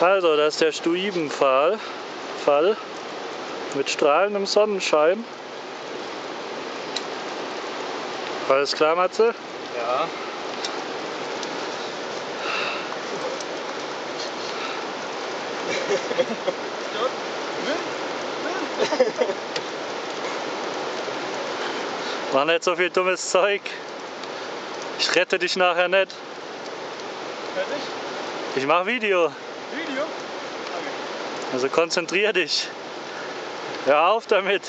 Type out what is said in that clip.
Also, das ist der Stuibenfall mit strahlendem Sonnenschein. Alles klar, Matze? Ja. Mach nicht so viel dummes Zeug. Ich rette dich nachher nicht. Fertig? Ich mach Video. Video? Okay. Also konzentrier dich. Hör auf damit.